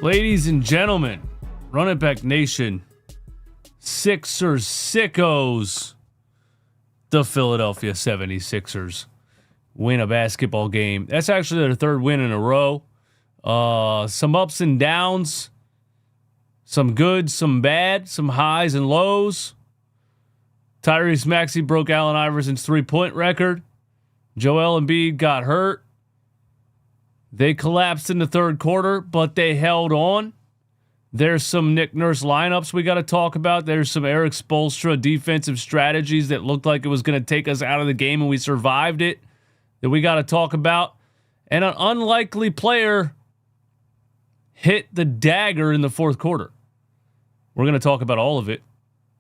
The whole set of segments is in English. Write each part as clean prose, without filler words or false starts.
Ladies and gentlemen, Run It Back Nation, Sixers sickos. The Philadelphia 76ers win a basketball game. That's actually their third win in a row. Some ups and downs, some good, some bad, some highs and lows. Tyrese Maxey broke Allen Iverson's three-point record. Joel Embiid got hurt. They collapsed in the third quarter, but they held on. There's some Nick Nurse lineups we got to talk about. There's some Eric Spoelstra defensive strategies that looked like it was going to take us out of the game, and we survived it, that we got to talk about. And an unlikely player hit the dagger in the fourth quarter. We're going to talk about all of it,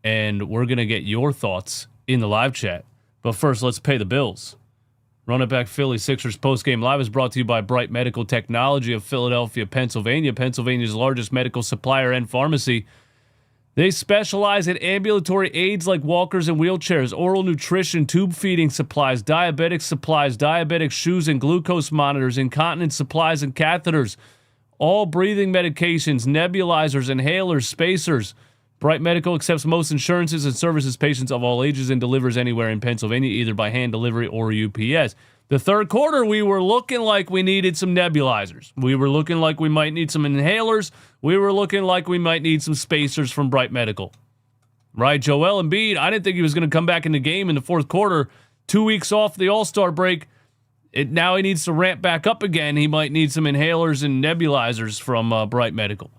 and we're going to get your thoughts in the live chat. But first, let's pay the bills. Run It Back Philly Sixers postgame live is brought to you by Bright Medical Technology of Philadelphia, Pennsylvania, Pennsylvania's largest medical supplier and pharmacy. They specialize in ambulatory aids like walkers and wheelchairs, oral nutrition, tube feeding supplies, diabetic shoes and glucose monitors, incontinence supplies and catheters, all breathing medications, nebulizers, inhalers, spacers. Bright Medical accepts most insurances and services patients of all ages and delivers anywhere in Pennsylvania, either by hand delivery or UPS. The third quarter, we were looking like we needed some nebulizers. We were looking like we might need some inhalers. We were looking like we might need some spacers from Bright Medical. Right, Joel Embiid, I didn't think he was going to come back in the game in the fourth quarter. 2 weeks off the All-Star break. Now he needs to ramp back up again. He might need some inhalers and nebulizers from Bright Medical.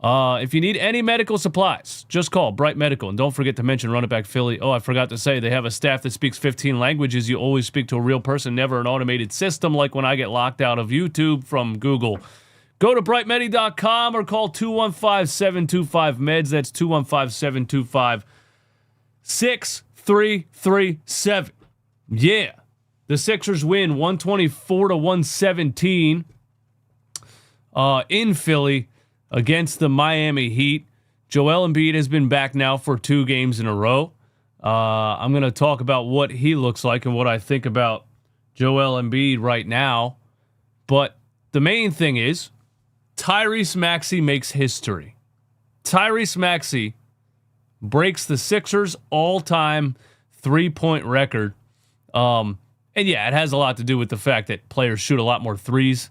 If you need any medical supplies, just call Bright Medical. And don't forget to mention Run It Back Philly. Oh, I forgot to say, they have a staff that speaks 15 languages. You always speak to a real person, never an automated system like when I get locked out of YouTube from Google. Go to brightmedi.com or call 215-725-MEDS. That's 215-725-6337. Yeah. The Sixers win 124-117 in Philly against the Miami Heat. Joel Embiid has been back now for 2 games in a row. I'm going to talk about what he looks like and what I think about Joel Embiid right now. But the main thing is, Tyrese Maxey makes history. Tyrese Maxey breaks the Sixers' all-time three-point record. And yeah, it has a lot to do with the fact that players shoot a lot more threes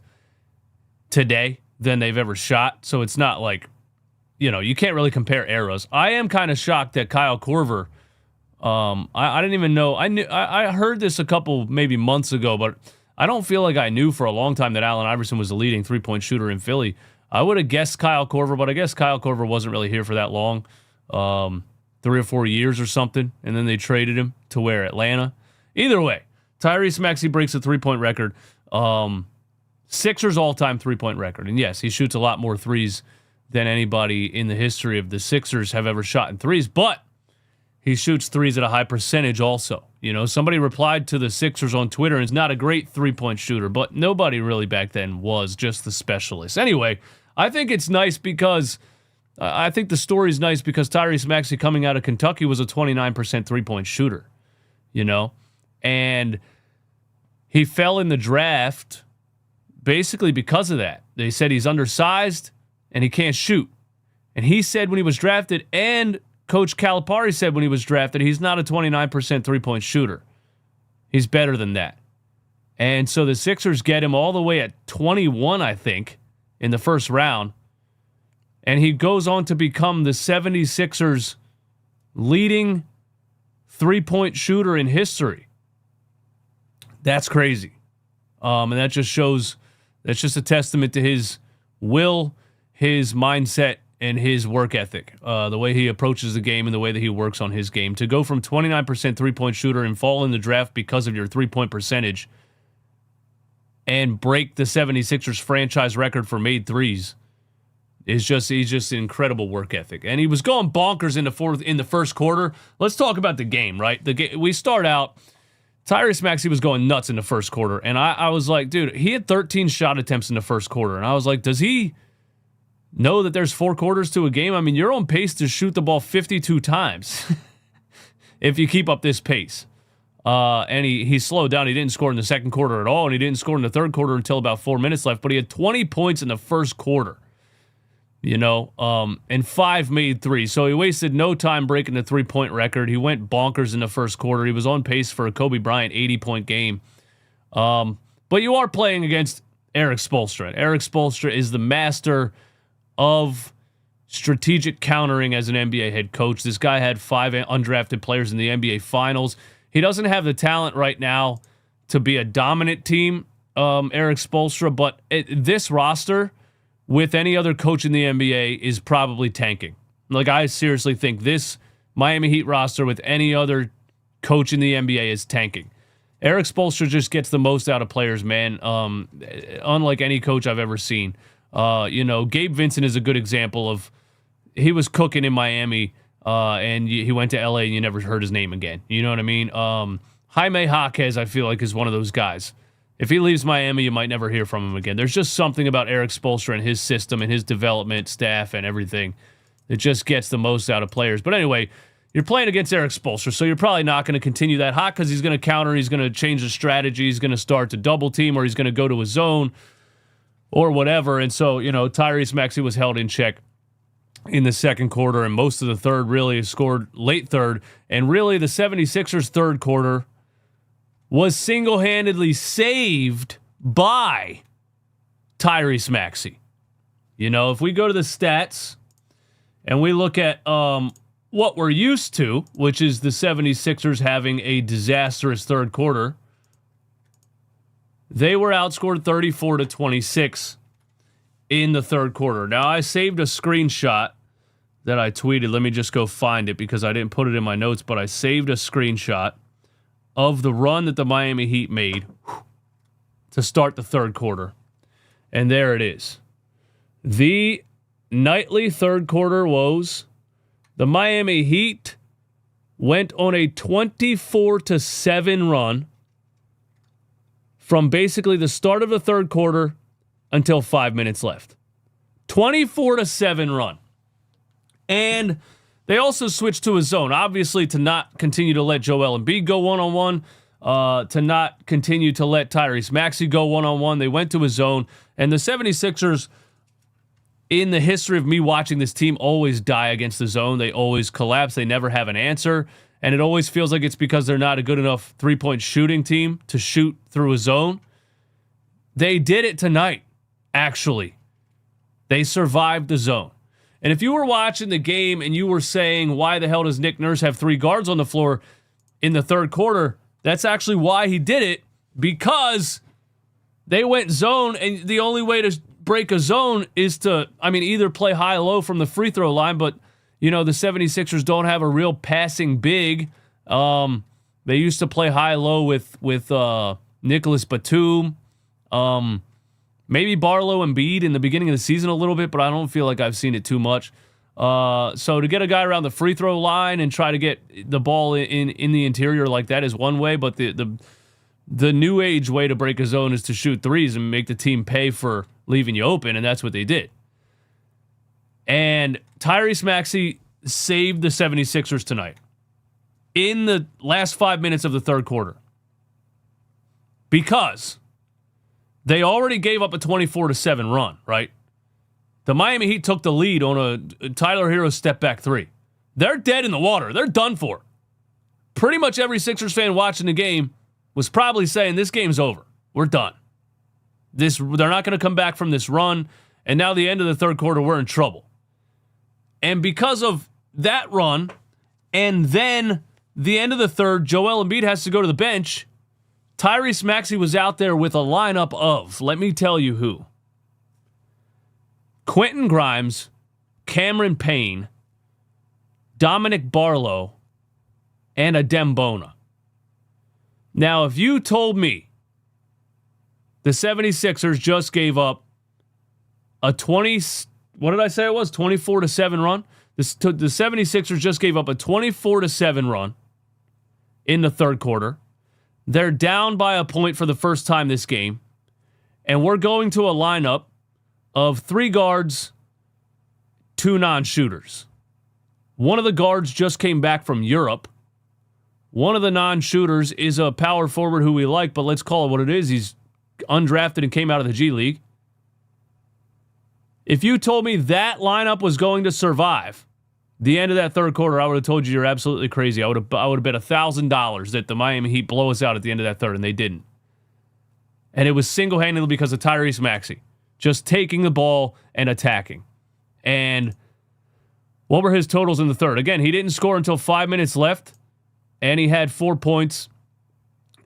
today than they've ever shot. So it's not like, you can't really compare eras. I am kind of shocked that Kyle Korver, I didn't even know. I heard this a couple maybe months ago, but I don't feel like I knew for a long time that Allen Iverson was the leading three-point shooter in Philly. I would have guessed Kyle Korver, but I guess Kyle Korver wasn't really here for that long, 3 or 4 years or something, and then they traded him to where, Atlanta? Either way, Tyrese Maxey breaks the three-point record. Sixers all-time three-point record. And yes, he shoots a lot more threes than anybody in the history of the Sixers have ever shot in threes, but he shoots threes at a high percentage also. Somebody replied to the Sixers on Twitter, and is not a great three-point shooter, but nobody really back then was, just the specialists. Anyway, I think it's nice because I think the story's nice because Tyrese Maxey coming out of Kentucky was a 29% three-point shooter, and he fell in the draft basically because of that. They said he's undersized and he can't shoot. And he said when he was drafted, and Coach Calipari said when he was drafted, he's not a 29% three-point shooter. He's better than that. And so the Sixers get him all the way at 21, I think, in the first round. And he goes on to become the 76ers' leading three-point shooter in history. That's crazy. And that just shows, that's just a testament to his will, his mindset, and his work ethic. The way he approaches the game and the way that he works on his game. To go from 29% three-point shooter and fall in the draft because of your three-point percentage and break the 76ers franchise record for made threes is just, he's just an incredible work ethic. And he was going bonkers in the first quarter. Let's talk about the game, right? We start out, Tyrese Maxey was going nuts in the first quarter, and I was like, dude, he had 13 shot attempts in the first quarter, and I was like, does he know that there's 4 quarters to a game? I mean, you're on pace to shoot the ball 52 times if you keep up this pace. And he slowed down. He didn't score in the second quarter at all, and he didn't score in the third quarter until about 4 minutes left, but he had 20 points in the first quarter. and 5 made 3. So he wasted no time breaking the 3-point record. He went bonkers in the first quarter. He was on pace for a Kobe Bryant 80-point game. But you are playing against Eric Spoelstra. Eric Spoelstra is the master of strategic countering as an NBA head coach. This guy had 5 undrafted players in the NBA Finals. He doesn't have the talent right now to be a dominant team, Eric Spoelstra, but this roster with any other coach in the NBA is probably tanking. Like, I seriously think this Miami Heat roster with any other coach in the NBA is tanking. Eric Spoelstra just gets the most out of players, man, unlike any coach I've ever seen. Gabe Vincent is a good example of, he was cooking in Miami, and he went to LA and you never heard his name again. You know what I mean? Jaime Jaquez, I feel like, is one of those guys. If he leaves Miami, you might never hear from him again. There's just something about Eric Spoelstra and his system and his development staff and everything that just gets the most out of players. But anyway, you're playing against Eric Spoelstra, so you're probably not going to continue that hot because he's going to counter, he's going to change the strategy, he's going to start to double team, or he's going to go to a zone or whatever. And so, Tyrese Maxey was held in check in the second quarter, and most of the third really scored late third. And really, the 76ers' third quarter was single-handedly saved by Tyrese Maxey. If we go to the stats and we look at what we're used to, which is the 76ers having a disastrous third quarter, they were outscored 34-26 in the third quarter. Now, I saved a screenshot that I tweeted. Let me just go find it because I didn't put it in my notes, but I saved a screenshot of the run that the Miami Heat made to start the third quarter. And there it is. The nightly third quarter woes. The Miami Heat went on a 24-7 run from basically the start of the third quarter until 5 minutes left. 24-7 run. And they also switched to a zone, obviously to not continue to let Joel Embiid go one-on-one, to not continue to let Tyrese Maxey go one-on-one. They went to a zone, and the 76ers, in the history of me watching this team, always die against the zone. They always collapse. They never have an answer, and it always feels like it's because they're not a good enough three-point shooting team to shoot through a zone. They did it tonight, actually. They survived the zone. And if you were watching the game and you were saying, why the hell does Nick Nurse have 3 guards on the floor in the third quarter? That's actually why he did it, because they went zone, and the only way to break a zone is to, either play high-low from the free throw line, but, the 76ers don't have a real passing big. They used to play high-low with Nicholas Batum. Maybe Barlow and Embiid in the beginning of the season a little bit, but I don't feel like I've seen it too much. So to get a guy around the free throw line and try to get the ball in the interior like that is one way, but the new age way to break a zone is to shoot threes and make the team pay for leaving you open, and that's what they did. And Tyrese Maxey saved the 76ers tonight in the last 5 minutes of the third quarter because they already gave up a 24-7 run, right? The Miami Heat took the lead on a Tyler Hero step-back 3. They're dead in the water. They're done for. Pretty much every Sixers fan watching the game was probably saying, this game's over. We're done. They're not going to come back from this run, and now the end of the third quarter, we're in trouble. And because of that run, and then the end of the third, Joel Embiid has to go to the bench. Tyrese Maxey was out there with a lineup of, let me tell you who. Quentin Grimes, Cameron Payne, Dominic Barlow, and Adem Bona. Now, if you told me the 76ers just gave up a 24-7 run? The 76ers just gave up a 24-7 run in the third quarter. They're down by a point for the first time this game. And we're going to a lineup of 3 guards, 2 non-shooters. One of the guards just came back from Europe. One of the non-shooters is a power forward who we like, but let's call it what it is. He's undrafted and came out of the G League. If you told me that lineup was going to survive the end of that third quarter, I would have told you you're absolutely crazy. I would have bet $1,000 that the Miami Heat blow us out at the end of that third, and they didn't. And it was single-handedly because of Tyrese Maxey just taking the ball and attacking. And what were his totals in the third? Again, he didn't score until 5 minutes left, and he had 4 points.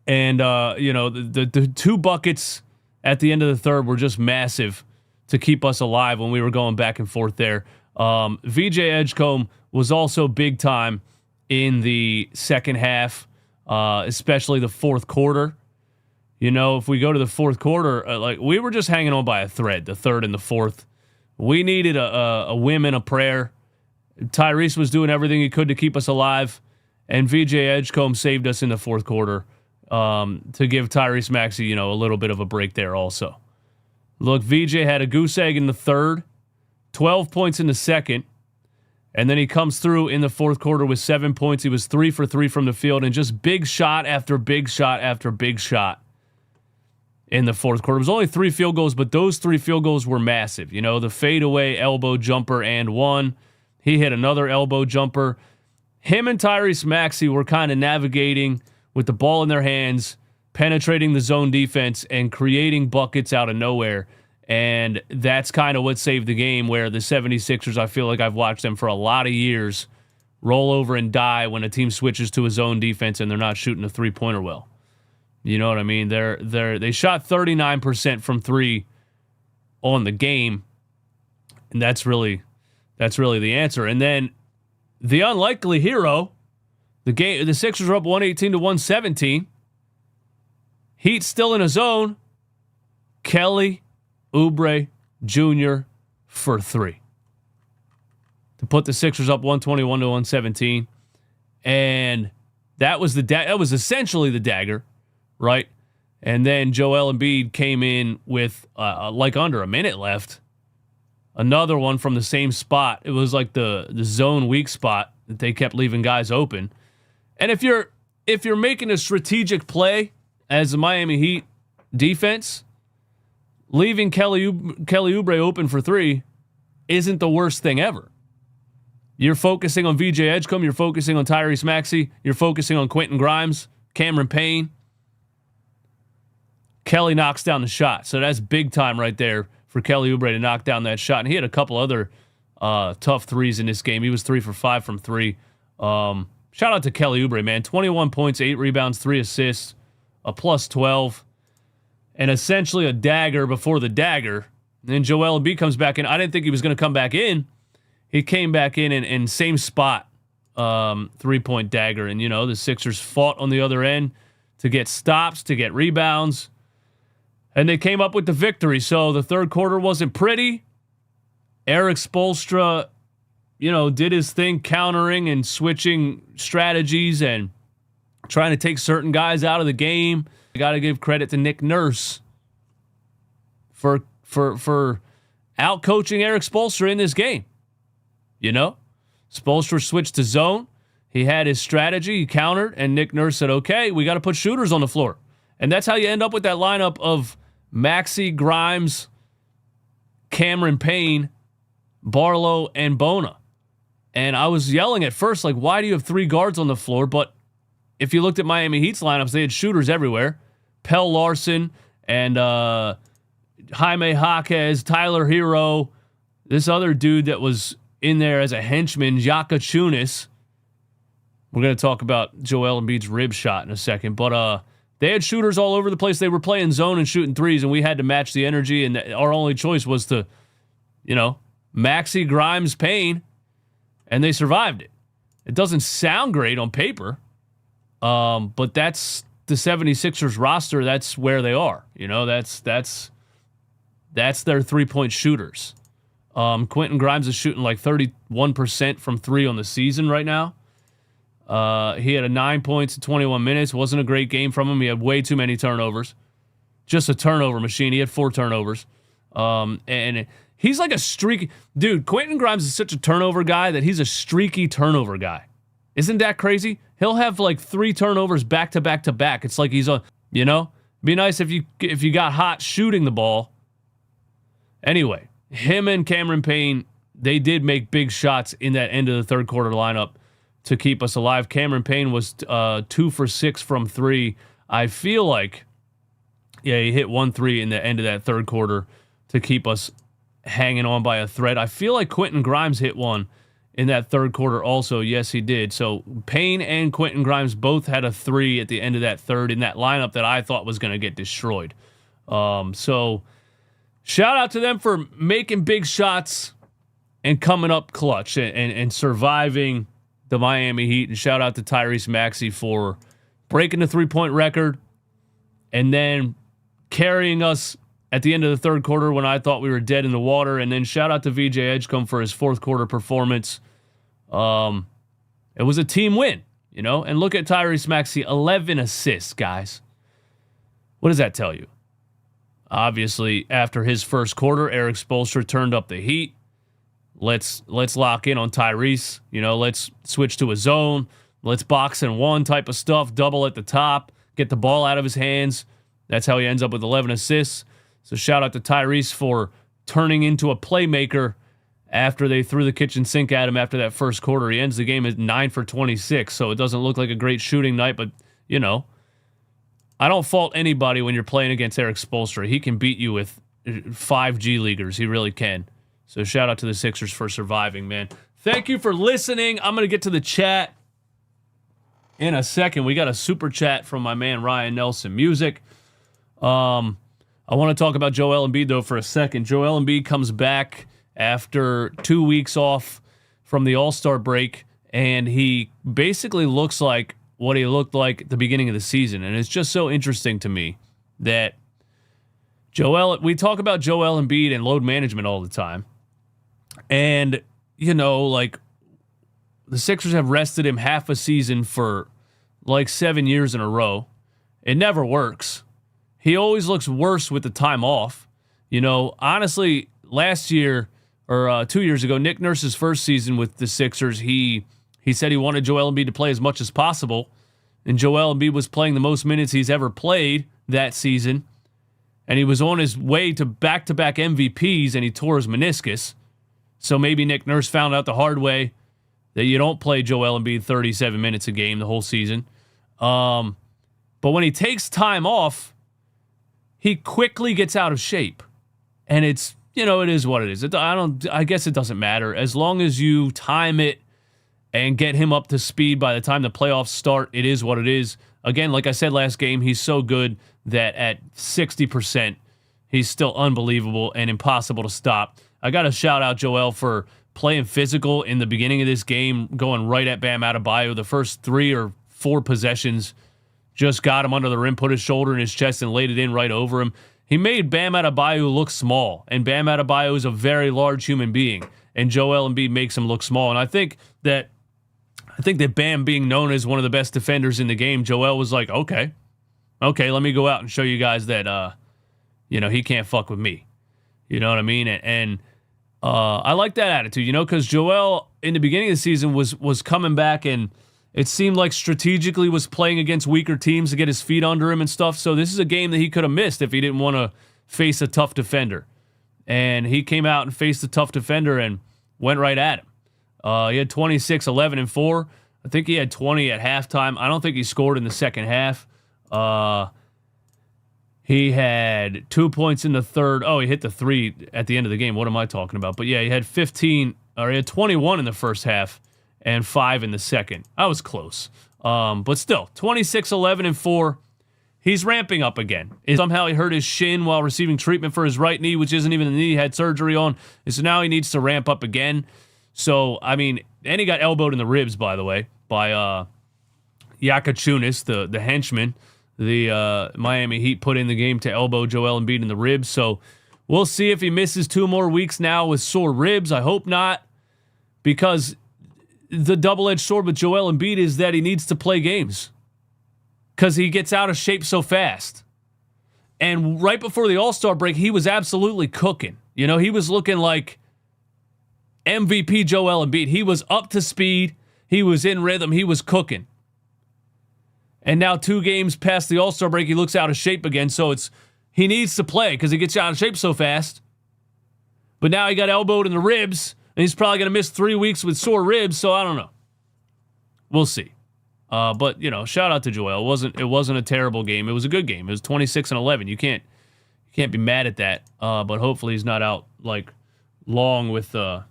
And, the 2 buckets at the end of the third were just massive to keep us alive when we were going back and forth there. VJ Edgecombe was also big time in the second half, especially the fourth quarter. If we go to the fourth quarter, we were just hanging on by a thread, the third and the fourth. We needed a whim and a prayer. Tyrese was doing everything he could to keep us alive, and VJ Edgecombe saved us in the fourth quarter to give Tyrese Maxey, a little bit of a break there also. Look, VJ had a goose egg in the third, 12 points in the second, and then he comes through in the fourth quarter with 7 points. He was 3 for 3 from the field, and just big shot after big shot after big shot in the fourth quarter. It was only 3 field goals, but those 3 field goals were massive. The fadeaway elbow jumper and one. He hit another elbow jumper. Him and Tyrese Maxey were kind of navigating with the ball in their hands, penetrating the zone defense and creating buckets out of nowhere. And that's kind of what saved the game, where the 76ers, I feel like I've watched them for a lot of years, roll over and die when a team switches to a zone defense and they're not shooting a three-pointer well. You know what I mean? They shot 39% from 3 on the game, and that's really the answer. And then the unlikely hero, the Sixers are up 118-117. Heat still in a zone. Kelly Oubre Jr. for 3 to put the Sixers up 121-117, and that was essentially the dagger, right? And then Joel Embiid came in with under a minute left. Another one from the same spot. It was like the zone weak spot that they kept leaving guys open. And if you're making a strategic play as the Miami Heat defense, leaving Kelly Oubre open for 3 isn't the worst thing ever. You're focusing on VJ Edgecombe. You're focusing on Tyrese Maxey. You're focusing on Quentin Grimes, Cameron Payne. Kelly knocks down the shot. So that's big time right there for Kelly Oubre to knock down that shot. And he had a couple other tough threes in this game. He was 3 for 5 from 3. Shout out to Kelly Oubre, man. 21 points, 8 rebounds, 3 assists, a plus 12. And essentially a dagger before the dagger. And then Joel Embiid comes back in. I didn't think he was going to come back in. He came back in same spot, 3-point dagger. And, the Sixers fought on the other end to get stops, to get rebounds. And they came up with the victory. So the third quarter wasn't pretty. Eric Spoelstra, did his thing, countering and switching strategies and trying to take certain guys out of the game. You got to give credit to Nick Nurse for out-coaching Eric Spoelstra in this game. Spoelstra switched to zone. He had his strategy. He countered, and Nick Nurse said, okay, we got to put shooters on the floor. And that's how you end up with that lineup of Maxey, Grimes, Cameron Payne, Barlow, and Bona. And I was yelling at first, why do you have 3 guards on the floor? But if you looked at Miami Heat's lineups, they had shooters everywhere. Pell Larson and Jaime Jaquez, Tyler Hero, this other dude that was in there as a henchman, Yaka Chunis. We're going to talk about Joel Embiid's rib shot in a second. But they had shooters all over the place. They were playing zone and shooting threes, and we had to match the energy, and our only choice was to, Maxey, Grimes, Payne, and they survived it. It doesn't sound great on paper, but that's the 76ers roster. That's where they are. That's their 3-point shooters. Quentin Grimes is shooting 31% from 3 on the season right now. He had 9 points in 21 minutes. Wasn't a great game from him. He had way too many turnovers. Just a turnover machine. He had 4 turnovers. And he's like a streaky... Dude, Quentin Grimes is such a turnover guy that he's a streaky turnover guy. Isn't that crazy? He'll have 3 turnovers back to back to back. It's like he's a... Be nice if you got hot shooting the ball. Anyway, him and Cameron Payne, they did make big shots in that end of the third quarter lineup to keep us alive. Cameron Payne was 2 for 6 from 3. I feel like, yeah, he hit 1 3 in the end of that third quarter to keep us hanging on by a thread. I feel like Quentin Grimes hit one in that third quarter also. Yes, he did. So Payne and Quentin Grimes both had a 3 at the end of that third in that lineup that I thought was going to get destroyed. So shout out to them for making big shots and coming up clutch and surviving the Miami Heat. And shout out to Tyrese Maxey for breaking the 3-point record and then carrying us at the end of the third quarter when I thought we were dead in the water. And then shout out to VJ Edgecombe for his fourth quarter performance. It was a team win, you know? And look at Tyrese Maxey, 11 assists, guys. What does that tell you? Obviously, after his first quarter, Eric Spoelstra turned up the heat. Let's lock in on Tyrese. You know, let's switch to a zone. Let's box and one type of stuff, double at the top, get the ball out of his hands. That's how he ends up with 11 assists. So shout out to Tyrese for turning into a playmaker after they threw the kitchen sink at him after that first quarter. He ends the game at 9 for 26, so it doesn't look like a great shooting night, but, you know, I don't fault anybody when you're playing against Eric Spoelstra. He can beat you with 5 G Leaguers. He really can. So shout out to the Sixers for surviving, man. Thank you for listening. I'm going to get to the chat in a second. We got a super chat from my man Ryan Nelson Music. I want to talk about Joel Embiid, though, for a second. Joel Embiid comes back after 2 weeks off from the All-Star break, and he basically looks like what he looked like at the beginning of the season. And it's just so interesting to me that we talk about Joel Embiid and load management all the time. And, you know, like, the Sixers have rested him half a season for like 7 years in a row. It never works. He always looks worse with the time off. You know, honestly, last year or 2 years ago, Nick Nurse's first season with the Sixers, he said he wanted Joel Embiid to play as much as possible. And Joel Embiid was playing the most minutes he's ever played that season. And he was on his way to back-to-back MVPs, and he tore his meniscus. So maybe Nick Nurse found out the hard way that you don't play Joel Embiid 37 minutes a game the whole season. But when he takes time off, he quickly gets out of shape. And it's, you know, it is what it is. I guess it doesn't matter. As long as you time it and get him up to speed by the time the playoffs start, it is what it is. Again, like I said last game, he's so good that at 60%, he's still unbelievable and impossible to stop. I got to shout out Joel for playing physical in the beginning of this game, going right at Bam Adebayo. The first 3 or 4 possessions just got him under the rim, put his shoulder in his chest, and laid it in right over him. He made Bam Adebayo look small, and Bam Adebayo is a very large human being, and Joel Embiid makes him look small. And I think that Bam being known as one of the best defenders in the game, Joel was like, okay, let me go out and show you guys that, you know, he can't fuck with me. You know what I mean? And I like that attitude, you know, because Joel in the beginning of the season was coming back and it seemed like strategically was playing against weaker teams to get his feet under him and stuff. So this is a game that he could have missed if he didn't want to face a tough defender. And he came out and faced a tough defender and went right at him. He had 26, 11, and 4. I think he had 20 at halftime. I don't think he scored in the second half. He had 2 points in the third. Oh, he hit the 3 at the end of the game. What am I talking about? But yeah, he had 21 in the first half and 5 in the second. I was close. But still, 26, 11, and 4. He's ramping up again. Somehow he hurt his shin while receiving treatment for his right knee, which isn't even the knee he had surgery on. And so now he needs to ramp up again. So, I mean, and he got elbowed in the ribs, by the way, by Yakachunas, the henchman. The Miami Heat put in the game to elbow Joel Embiid in the ribs. So we'll see if he misses 2 more weeks now with sore ribs. I hope not, because the double-edged sword with Joel Embiid is that he needs to play games because he gets out of shape so fast. And right before the All-Star break, he was absolutely cooking. You know, he was looking like MVP Joel Embiid. He was up to speed. He was in rhythm. He was cooking. And now 2 games past the All-Star break, he looks out of shape again. So he needs to play because he gets out of shape so fast. But now he got elbowed in the ribs, and he's probably going to miss 3 weeks with sore ribs, so I don't know. We'll see. But, shout out to Joel. It wasn't a terrible game. It was a good game. It was 26-11. You can't be mad at that. But hopefully he's not out, long with a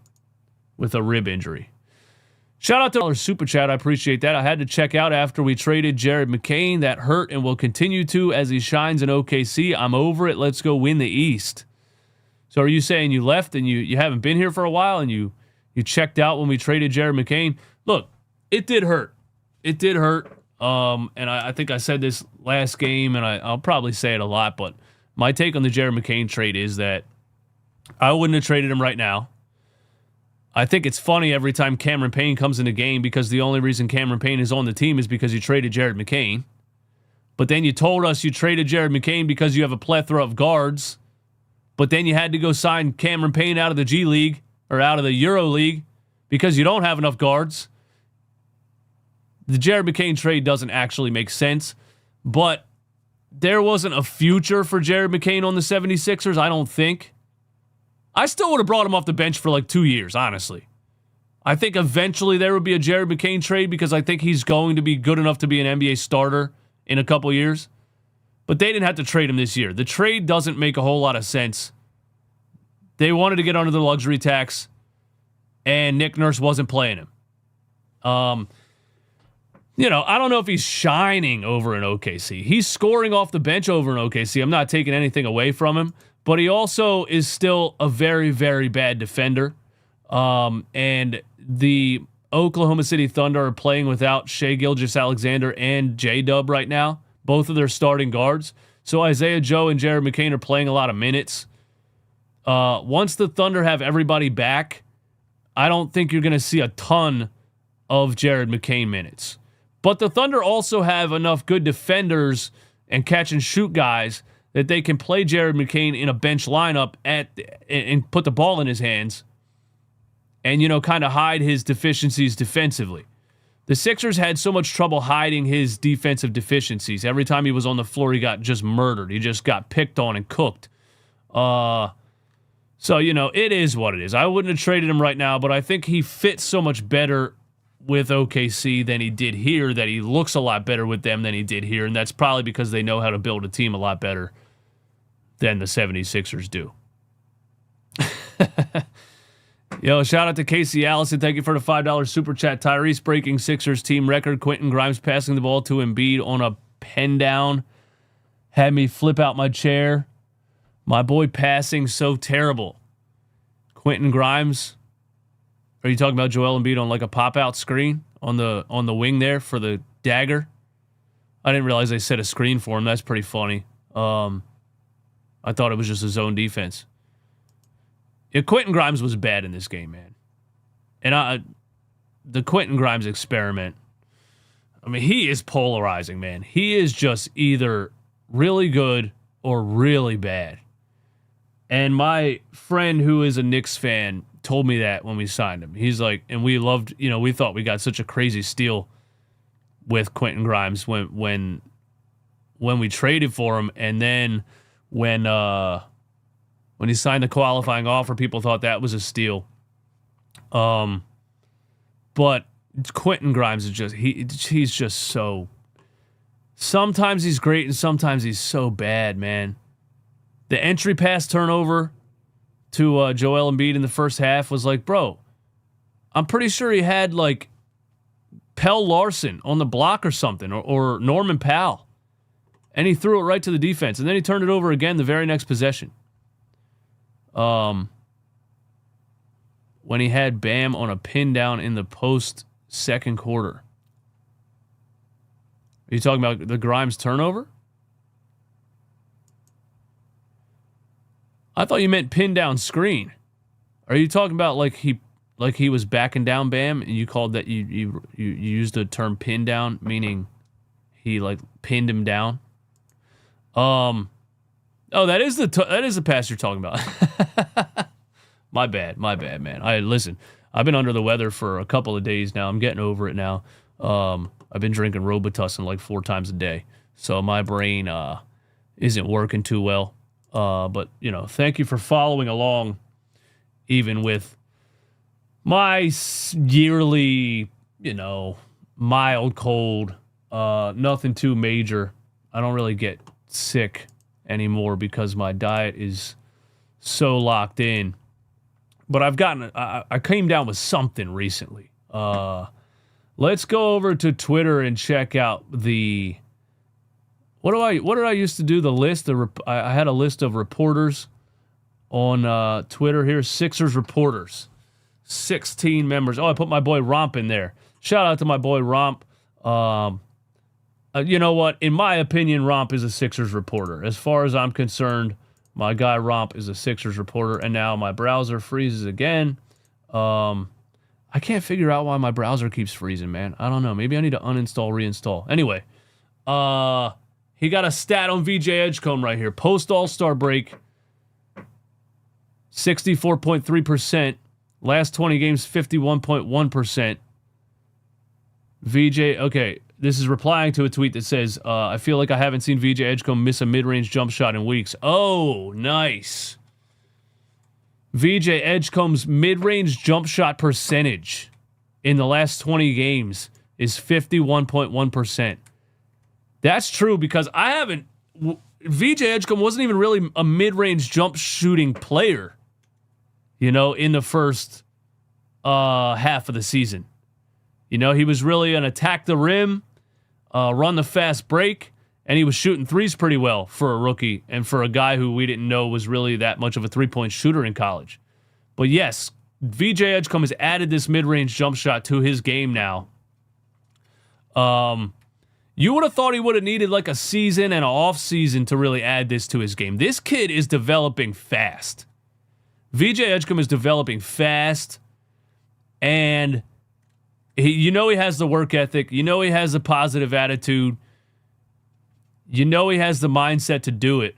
rib injury. Shout out to our Super Chat. I appreciate that. I had to check out after we traded Jared McCain. That hurt and will continue to as he shines in OKC. I'm over it. Let's go win the East. So are you saying you left and you haven't been here for a while and you checked out when we traded Jared McCain? Look, it did hurt. It did hurt. And I think I said this last game, and I'll probably say it a lot, but my take on the Jared McCain trade is that I wouldn't have traded him right now. I think it's funny every time Cameron Payne comes in the game because the only reason Cameron Payne is on the team is because you traded Jared McCain. But then you told us you traded Jared McCain because you have a plethora of guards. But then you had to go sign Cameron Payne out of the G League or out of the Euro League because you don't have enough guards. The Jared McCain trade doesn't actually make sense. But there wasn't a future for Jared McCain on the 76ers, I don't think. I still would have brought him off the bench for 2 years, honestly. I think eventually there would be a Jared McCain trade because I think he's going to be good enough to be an NBA starter in a couple years. But they didn't have to trade him this year. The trade doesn't make a whole lot of sense. They wanted to get under the luxury tax, and Nick Nurse wasn't playing him. I don't know if he's shining over in OKC. He's scoring off the bench over in OKC. I'm not taking anything away from him. But he also is still a very, very bad defender. And the Oklahoma City Thunder are playing without Shai Gilgeous-Alexander and J-Dub right now, both of their starting guards. So Isaiah Joe and Jared McCain are playing a lot of minutes. Once the Thunder have everybody back, I don't think you're going to see a ton of Jared McCain minutes. But the Thunder also have enough good defenders and catch-and-shoot guys that they can play Jared McCain in a bench lineup and put the ball in his hands and, kind of hide his deficiencies defensively. The Sixers had so much trouble hiding his defensive deficiencies. Every time he was on the floor, he got just murdered. He just got picked on and cooked. So, it is what it is. I wouldn't have traded him right now, but I think he fits so much better with OKC than he did here, that he looks a lot better with them than he did here, and that's probably because they know how to build a team a lot better than the 76ers do. Shout out to Casey Allison. Thank you for the $5 super chat. Tyrese breaking Sixers team record. Quentin Grimes passing the ball to Embiid on a pen down. Had me flip out my chair. My boy passing so terrible. Quentin Grimes. Are you talking about Joel Embiid on a pop-out screen on the wing there for the dagger? I didn't realize they set a screen for him. That's pretty funny. I thought it was just a zone defense. Yeah, Quentin Grimes was bad in this game, man. And the Quentin Grimes experiment, he is polarizing, man. He is just either really good or really bad. And my friend who is a Knicks fan told me that when we signed him. He's like, and we loved, we thought we got such a crazy steal with Quentin Grimes when we traded for him, and then when he signed the qualifying offer, people thought that was a steal. But Quentin Grimes is he's just so. Sometimes he's great and sometimes he's so bad, man. The entry pass turnover to Joel Embiid in the first half was bro, I'm pretty sure he had Pell Larson on the block or something, or Norman Powell. And he threw it right to the defense. And then he turned it over again the very next possession. When he had Bam on a pin down in the post second quarter. Are you talking about the Grimes turnover? I thought you meant pin down screen. Are you talking about he was backing down Bam and you called that you used the term pin down, meaning he pinned him down? Oh, that is the pass you're talking about. My bad, man. Listen, I've been under the weather for a couple of days now. I'm getting over it now. I've been drinking Robitussin 4 times a day, so my brain isn't working too well. But thank you for following along even with my yearly, mild cold, nothing too major. I don't really get sick anymore because my diet is so locked in. But I came down with something recently. Let's go over to Twitter and check out the... What did I used to do? The list? I had a list of reporters on Twitter here. Sixers reporters. 16 members. Oh, I put my boy Romp in there. Shout out to my boy Romp. You know what? In my opinion, Romp is a Sixers reporter. As far as I'm concerned, my guy Romp is a Sixers reporter. And now my browser freezes again. I can't figure out why my browser keeps freezing, man. I don't know. Maybe I need to uninstall, reinstall. Anyway, he got a stat on VJ Edgecombe right here. Post All-Star break, 64.3%. Last 20 games, 51.1%. VJ, okay, this is replying to a tweet that says, I feel like I haven't seen VJ Edgecombe miss a mid-range jump shot in weeks. Oh, nice. VJ Edgecombe's mid-range jump shot percentage in the last 20 games is 51.1%. That's true because VJ Edgecombe wasn't even really a mid-range jump shooting player, in the first half of the season. He was really an attack the rim, run the fast break, and he was shooting threes pretty well for a rookie and for a guy who we didn't know was really that much of a three-point shooter in college. But yes, VJ Edgecombe has added this mid-range jump shot to his game now. You would have thought he would have needed like a season and an off-season to really add this to his game. This kid is developing fast. VJ Edgecombe is developing fast, and he has the work ethic. He has the positive attitude. He has the mindset to do it.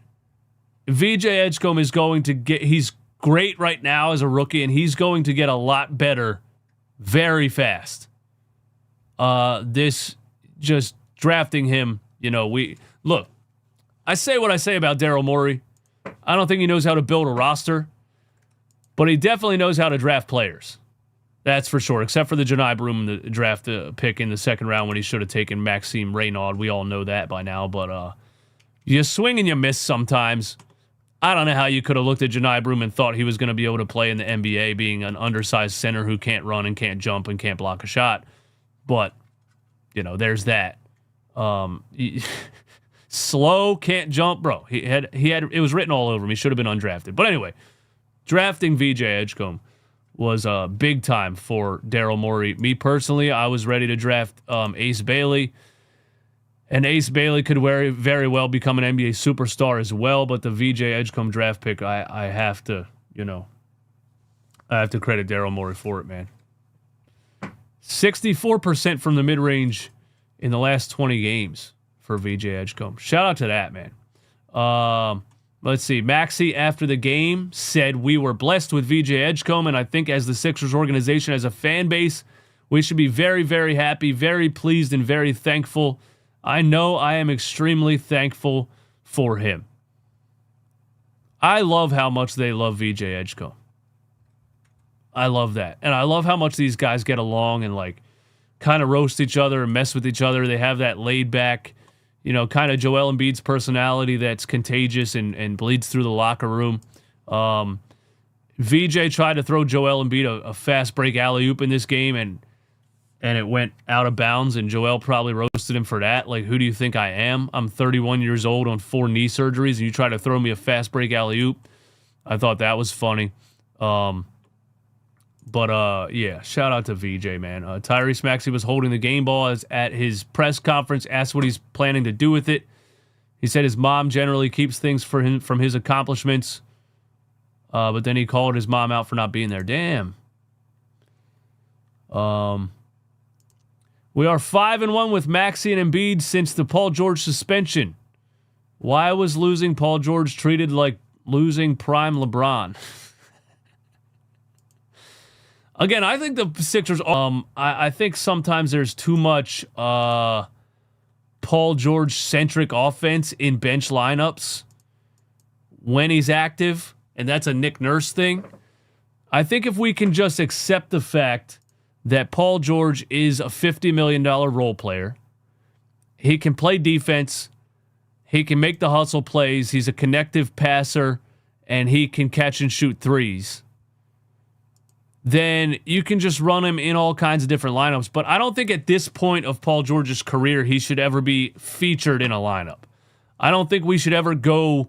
VJ Edgecombe is going to he's great right now as a rookie, and he's going to get a lot better very fast. This just drafting him, look, I say what I say about Daryl Morey. I don't think he knows how to build a roster, but he definitely knows how to draft players. That's for sure, except for the Janai Broom, the draft pick in the second round when he should have taken Maxime Reynaud. We all know that by now, but you swing and you miss sometimes. I don't know how you could have looked at Janai Broom and thought he was going to be able to play in the NBA being an undersized center who can't run and can't jump and can't block a shot. But, there's that. Slow, can't jump, bro. He had it was written all over him. He should have been undrafted. But anyway, drafting VJ Edgecombe was big time for Daryl Morey. Me personally, I was ready to draft Ace Bailey. And Ace Bailey could very, very well become an NBA superstar as well. But the VJ Edgecombe draft pick, I have to, I have to credit Daryl Morey for it, man. 64% from the mid-range in the last 20 games for VJ Edgecombe. Shout out to that, man. Let's see. Maxey, after the game, said, "We were blessed with VJ Edgecombe, and I think as the Sixers organization, as a fan base, we should be very, very happy, very pleased, and very thankful. I know I am extremely thankful for him." I love how much they love VJ Edgecombe. I love that. And I love how much these guys get along and, kind of roast each other and mess with each other. They have that laid-back, kind of Joel Embiid's personality that's contagious and bleeds through the locker room. VJ tried to throw Joel Embiid a fast break alley-oop in this game, and it went out of bounds, and Joel probably roasted him for that. Who do you think I am? I'm 31 years old on 4 knee surgeries, and you try to throw me a fast break alley-oop? I thought that was funny. But yeah, shout out to VJ, man. Tyrese Maxey was holding the game ball at his press conference, asked what he's planning to do with it. He said his mom generally keeps things for him from his accomplishments, but then he called his mom out for not being there. Damn. We are 5-1 with Maxey and Embiid since the Paul George suspension. Why was losing Paul George treated like losing prime LeBron? Again, I think the Sixers. I think sometimes there's too much Paul George centric offense in bench lineups when he's active, and that's a Nick Nurse thing. I think if we can just accept the fact that Paul George is a $50 million role player, he can play defense, he can make the hustle plays, he's a connective passer, and he can catch and shoot threes, then you can just run him in all kinds of different lineups. But I don't think at this point of Paul George's career he should ever be featured in a lineup. I don't think we should ever go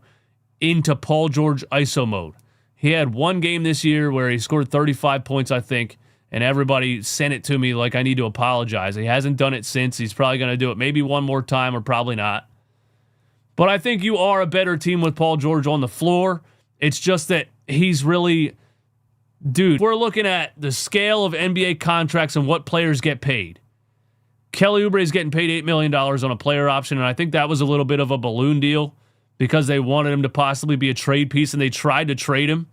into Paul George ISO mode. He had one game this year where he scored 35 points, I think, and everybody sent it to me like I need to apologize. He hasn't done it since. He's probably going to do it maybe one more time or probably not. But I think you are a better team with Paul George on the floor. It's just that he's really... Dude, we're looking at the scale of NBA contracts and what players get paid. Kelly Oubre is getting paid $8 million on a player option, and I think that was a little bit of a balloon deal because they wanted him to possibly be a trade piece, and they tried to trade him.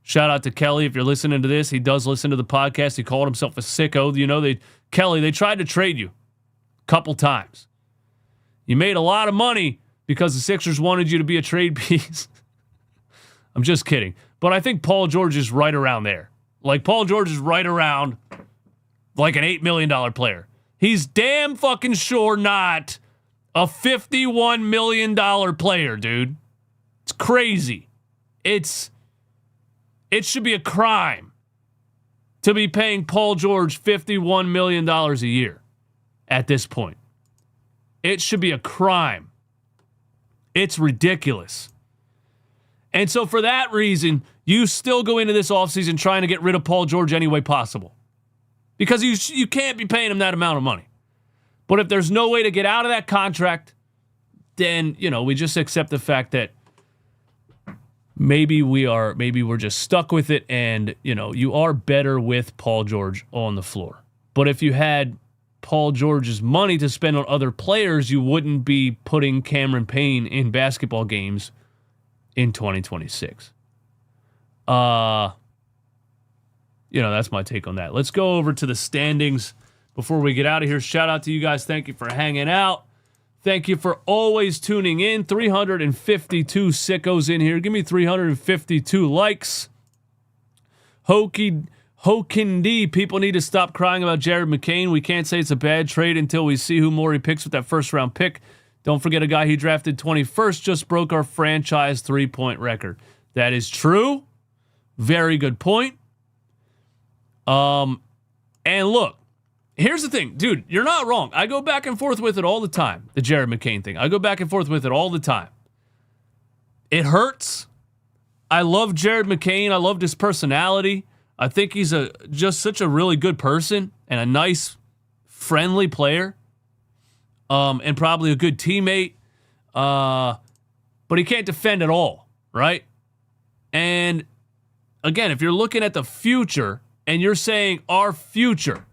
Shout out to Kelly if you're listening to this. He does listen to the podcast. He called himself a sicko. You know, Kelly, they tried to trade you a couple times. You made a lot of money because the Sixers wanted you to be a trade piece. I'm just kidding. But I think Paul George is right around there. Like, Paul George is right around like an $8 million player. He's damn fucking sure not a $51 million player, dude. It's crazy. It should be a crime to be paying Paul George $51 million a year at this point. It should be a crime. It's ridiculous. And so for that reason, you still go into this offseason trying to get rid of Paul George any way possible. Because you can't be paying him that amount of money. But if there's no way to get out of that contract, then, we just accept the fact that maybe we're just stuck with it, and, you are better with Paul George on the floor. But if you had Paul George's money to spend on other players, you wouldn't be putting Cameron Payne in basketball games in 2026. That's my take on that. Let's go over to the standings before we get out of here. Shout out to you guys. Thank you for hanging out. Thank you for always tuning in. 352 sickos in here. Give me 352 likes. Hokin D, people need to stop crying about Jared McCain. We can't say it's a bad trade until we see who Morey picks with that first round pick. Don't forget a guy he drafted 21st just broke our franchise 3-point record. That is true. Very good point. And look, here's the thing. Dude, you're not wrong. I go back and forth with it all the time, the Jared McCain thing. I go back and forth with it all the time. It hurts. I love Jared McCain. I loved his personality. I think he's just such a really good person and a nice, friendly player. And probably a good teammate. But he can't defend at all, right? And again, if you're looking at the future and you're saying our future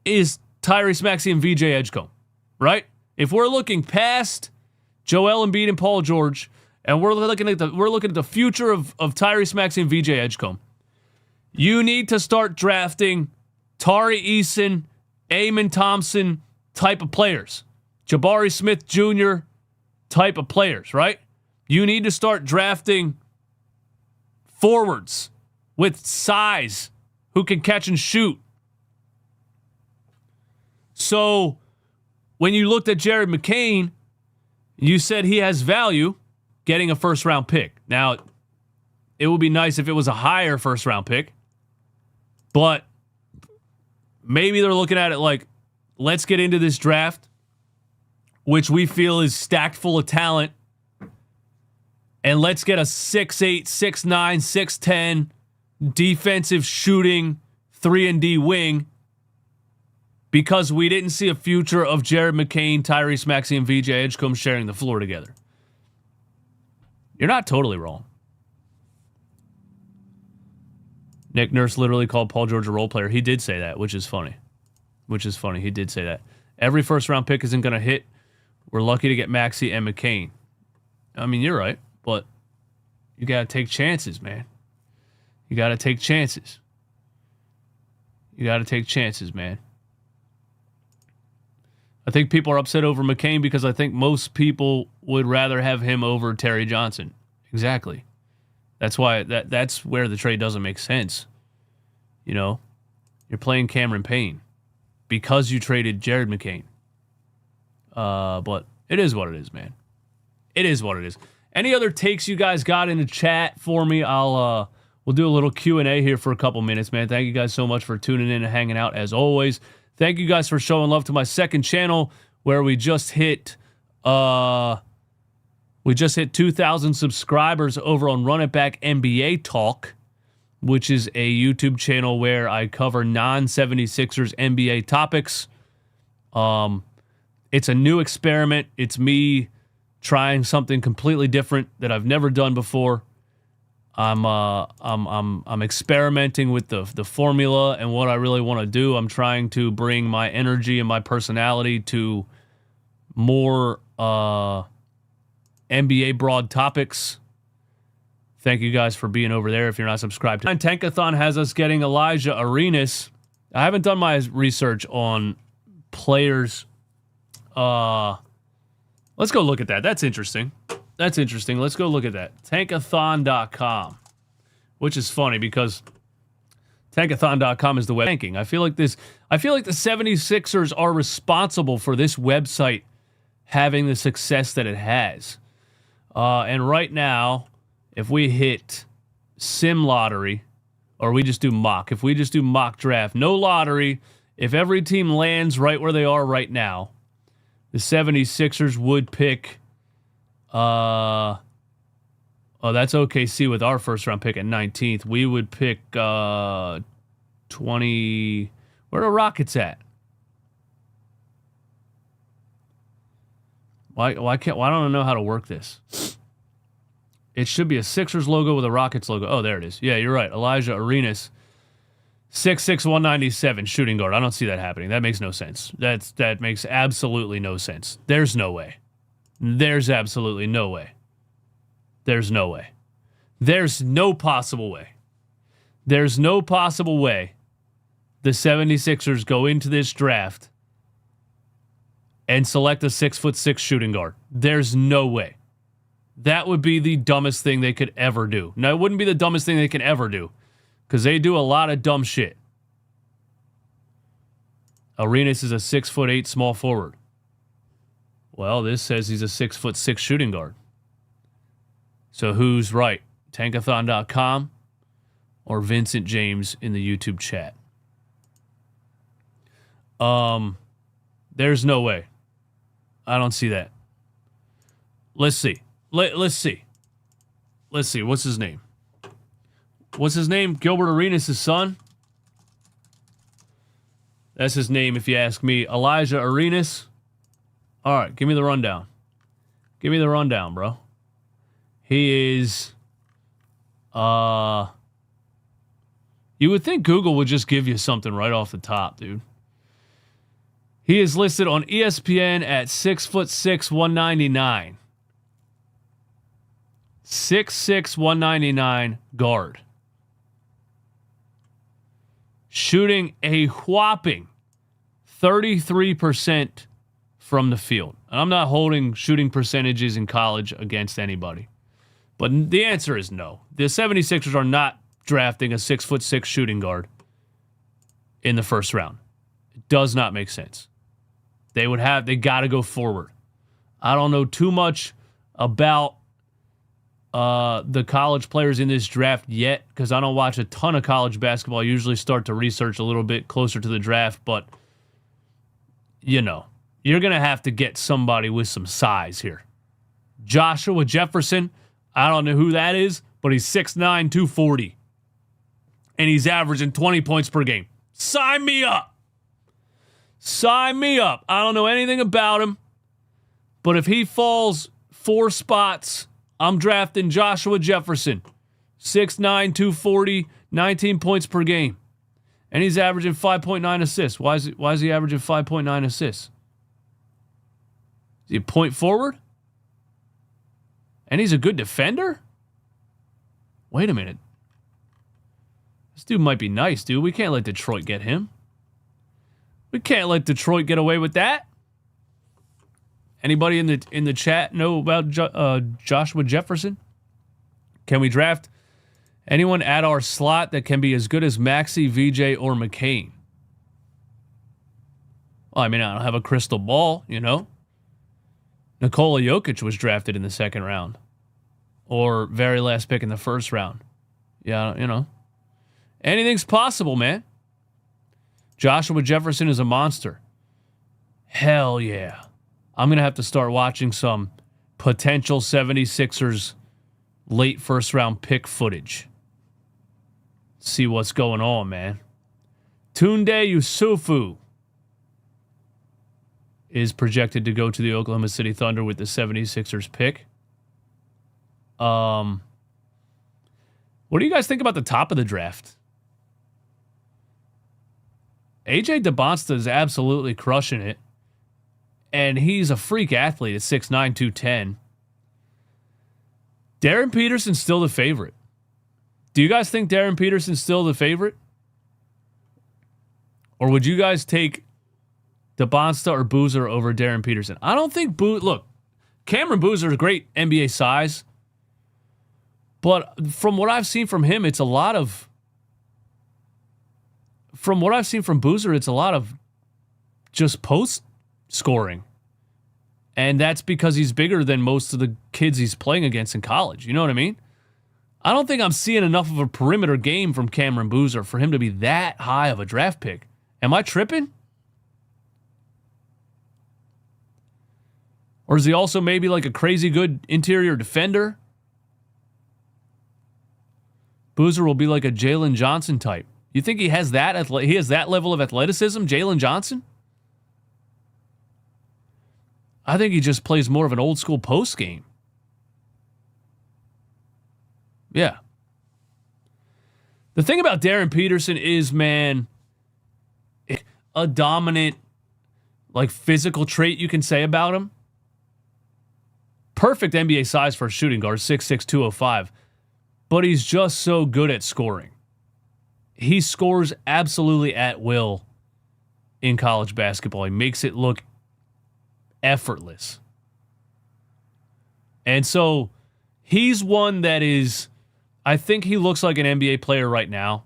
is Tyrese Maxey and VJ Edgecombe, right? If we're looking past Joel Embiid and Paul George, and we're looking at the future of Tyrese Maxey and VJ Edgecombe, you need to start drafting Tari Eason, Amen Thompson type of players. Jabari Smith Jr. type of players, right? You need to start drafting forwards with size who can catch and shoot. So when you looked at Jared McCain, you said he has value getting a first-round pick. Now, it would be nice if it was a higher first-round pick, but maybe they're looking at it like, let's get into this draft, which we feel is stacked full of talent, and let's get a 6'8", 6'9", 6'10", defensive shooting 3-and-D wing, because we didn't see a future of Jared McCain, Tyrese Maxey, and VJ Edgecombe sharing the floor together. You're not totally wrong. Nick Nurse literally called Paul George a role player. He did say that, which is funny. He did say that. Every first-round pick isn't going to hit. We're lucky to get Maxey and McCain. I mean, you're right, but you got to take chances, man. You got to take chances, man. I think people are upset over McCain because I think most people would rather have him over Terry Johnson. Exactly. That's why that's where the trade doesn't make sense. You know, you're playing Cameron Payne because you traded Jared McCain. But it is what it is, man. It is what it is. Any other takes you guys got in the chat for me? We'll do a little Q&A here for a couple minutes, man. Thank you guys so much for tuning in and hanging out as always. Thank you guys for showing love to my second channel where we just hit 2,000 subscribers over on Run It Back NBA Talk, which is a YouTube channel where I cover non-76ers NBA topics. It's a new experiment. It's me trying something completely different that I've never done before. I'm experimenting with the formula and what I really want to do. I'm trying to bring my energy and my personality to more NBA broad topics. Thank you guys for being over there if you're not subscribed. Tankathon has us getting Elijah Arenas. I haven't done my research on players. Let's go look at that. That's interesting. Let's go look at that. Tankathon.com, which is funny because Tankathon.com is the web banking. I feel like the 76ers are responsible for this website having the success that it has. And right now, if we hit sim lottery, or we just do mock, if we just do mock draft, no lottery, if every team lands right where they are right now, the 76ers would pick, that's OKC with our first round pick at 19th. We would pick 20, where are the Rockets at? Why don't I know how to work this? It should be a Sixers logo with a Rockets logo. Oh, there it is. Yeah, you're right. Elijah Arenas, 6'6", 197, shooting guard. I don't see that happening. That makes no sense. That makes absolutely no sense. There's no way. There's absolutely no way. There's no way. There's no possible way. There's no possible way the 76ers go into this draft and select a 6'6" shooting guard. There's no way. That would be the dumbest thing they could ever do. No, it wouldn't be the dumbest thing they can ever do, because they do a lot of dumb shit. Arenas is a 6'8" small forward. Well, this says he's a 6'6" shooting guard. So who's right? Tankathon.com or Vincent James in the YouTube chat? There's no way. I don't see that. Let's see. Let's see. What's his name? Gilbert Arenas' son? That's his name if you ask me. Elijah Arenas. All right, give me the rundown. Give me the rundown, bro. He is... You would think Google would just give you something right off the top, dude. He is listed on ESPN at 6'6", 199. 6'6", 199 guard. Shooting a whopping 33% from the field. And I'm not holding shooting percentages in college against anybody. But the answer is no. The 76ers are not drafting a 6'6" shooting guard in the first round. It does not make sense. They got to go forward. I don't know too much about the college players in this draft yet, because I don't watch a ton of college basketball. I usually start to research a little bit closer to the draft, but you know, you're going to have to get somebody with some size here. Joshua Jefferson, I don't know who that is, but he's 6'9", 240. And he's averaging 20 points per game. Sign me up. Sign me up. I don't know anything about him, but if he falls 4 spots, I'm drafting Joshua Jefferson. 6'9", 240, 19 points per game. And he's averaging 5.9 assists. Why is he averaging 5.9 assists? Is he a point forward? And he's a good defender? Wait a minute. This dude might be nice, dude. We can't let Detroit get him. We can't let Detroit get away with that. Anybody in the chat know about Joshua Jefferson? Can we draft Anyone at our slot that can be as good as Maxey, VJ, or McCain? Well, I mean, I don't have a crystal ball, you know. Nikola Jokic was drafted in the second round. Or very last pick in the first round. Yeah, you know. Anything's possible, man. Joshua Jefferson is a monster. Hell yeah. I'm going to have to start watching some potential 76ers late first round pick footage. See what's going on, man. Tunde Yusufu is projected to go to the Oklahoma City Thunder with the 76ers pick. What do you guys think about the top of the draft? AJ DeBonsta is absolutely crushing it. And he's a freak athlete at 6'9", 210. Darren Peterson's still the favorite. Do you guys think Darren Peterson's still the favorite? Or would you guys take DeBonsta or Boozer over Darren Peterson? I don't think look, Cameron Boozer is great NBA size. But from what I've seen from him, it's a lot of... From what I've seen from Boozer, it's a lot of just post scoring. And that's because he's bigger than most of the kids he's playing against in college. You know what I mean? I don't think I'm seeing enough of a perimeter game from Cameron Boozer for him to be that high of a draft pick. Am I tripping? Or is he also maybe like a crazy good interior defender? Boozer will be like a Jalen Johnson type. You think he has that level of athleticism, Jalen Johnson? I think he just plays more of an old school post game. Yeah. The thing about Darren Peterson is, man, a dominant, like, physical trait you can say about him. Perfect NBA size for a shooting guard, 6'6", 205. But he's just so good at scoring. He scores absolutely at will in college basketball. He makes it look effortless. And so he's one that is, I think he looks like an NBA player right now.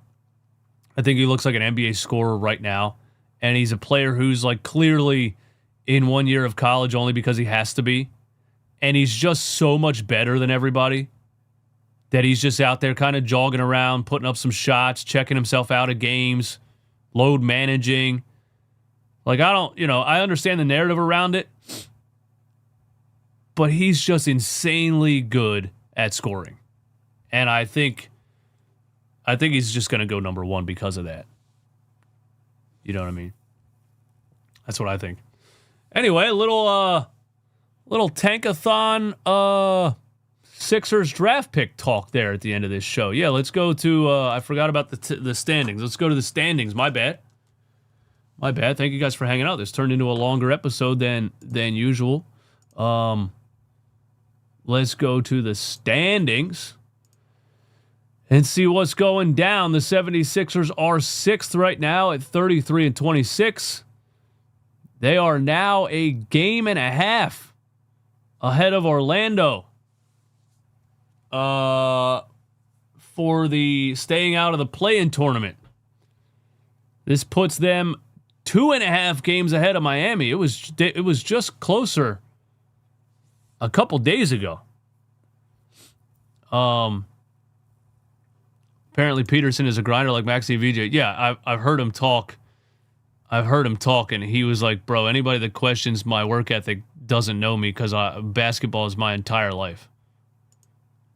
I think he looks like an NBA scorer right now. And he's a player who's like clearly in 1 year of college only because he has to be. And he's just so much better than everybody that he's just out there kind of jogging around, putting up some shots, checking himself out of games, load managing. Like, I understand the narrative around it, but he's just insanely good at scoring. And I think he's just going to go number one because of that. You know what I mean? That's what I think. Anyway, a little Tankathon Sixers draft pick talk there at the end of this show. Yeah, let's go to, I forgot about the standings. Let's go to the standings. My bad. Thank you guys for hanging out. This turned into a longer episode than usual. Let's go to the standings and see what's going down. The 76ers are 6th right now at 33-26. They are now a game and a half ahead of Orlando for the staying out of the play-in tournament. This puts them 2.5 games ahead of Miami. It was just closer a couple days ago. Apparently Peterson is a grinder like Maxey VJ. Yeah, I've heard him talk. And he was like, bro, anybody that questions my work ethic doesn't know me because basketball is my entire life.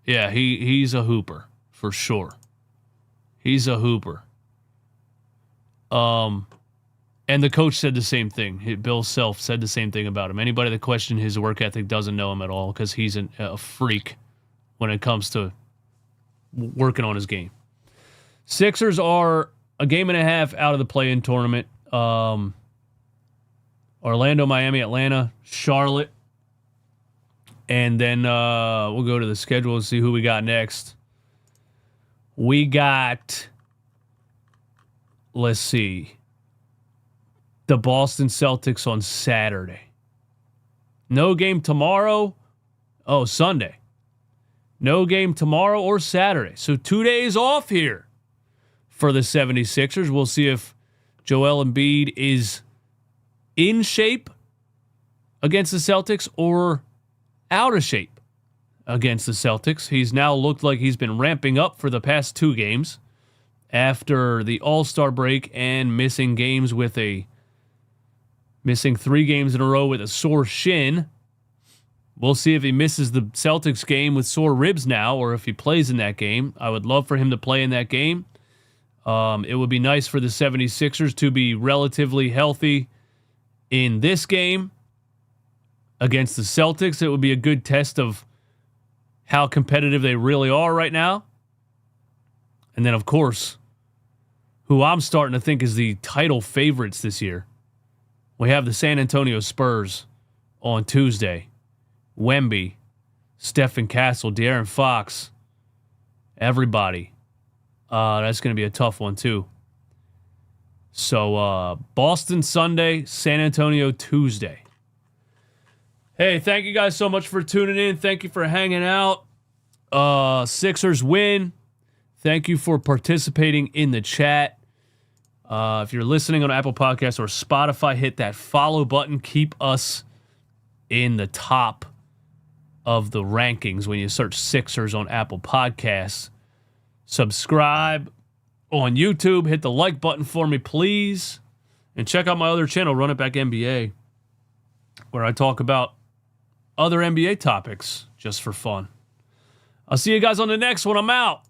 Yeah, he's a hooper for sure. He's a hooper. And the coach said the same thing. Bill Self said the same thing about him. Anybody that questioned his work ethic doesn't know him at all because he's a freak when it comes to working on his game. Sixers are a game and a half out of the play-in tournament. Orlando, Miami, Atlanta, Charlotte. And then we'll go to the schedule and see who we got next. We got, let's see, the Boston Celtics on Saturday. No game tomorrow. Oh, Sunday. No game tomorrow or Saturday. So 2 days off here for the 76ers. We'll see if Joel Embiid is in shape against the Celtics or out of shape against the Celtics. He's now looked like he's been ramping up for the past 2 games after the All-Star break and missing 3 games in a row with a sore shin. We'll see if he misses the Celtics game with sore ribs now or if he plays in that game. I would love for him to play in that game. It would be nice for the 76ers to be relatively healthy in this game against the Celtics. It would be a good test of how competitive they really are right now. And then, of course, who I'm starting to think is the title favorites this year. We have the San Antonio Spurs on Tuesday. Wemby, Stephen Castle, De'Aaron Fox, everybody. That's going to be a tough one, too. So, Boston Sunday, San Antonio Tuesday. Hey, thank you guys so much for tuning in. Thank you for hanging out. Sixers win. Thank you for participating in the chat. If you're listening on Apple Podcasts or Spotify, hit that follow button. Keep us in the top of the rankings when you search Sixers on Apple Podcasts. Subscribe on YouTube. Hit the like button for me, please. And check out my other channel, Run It Back NBA, where I talk about other NBA topics just for fun. I'll see you guys on the next one. I'm out.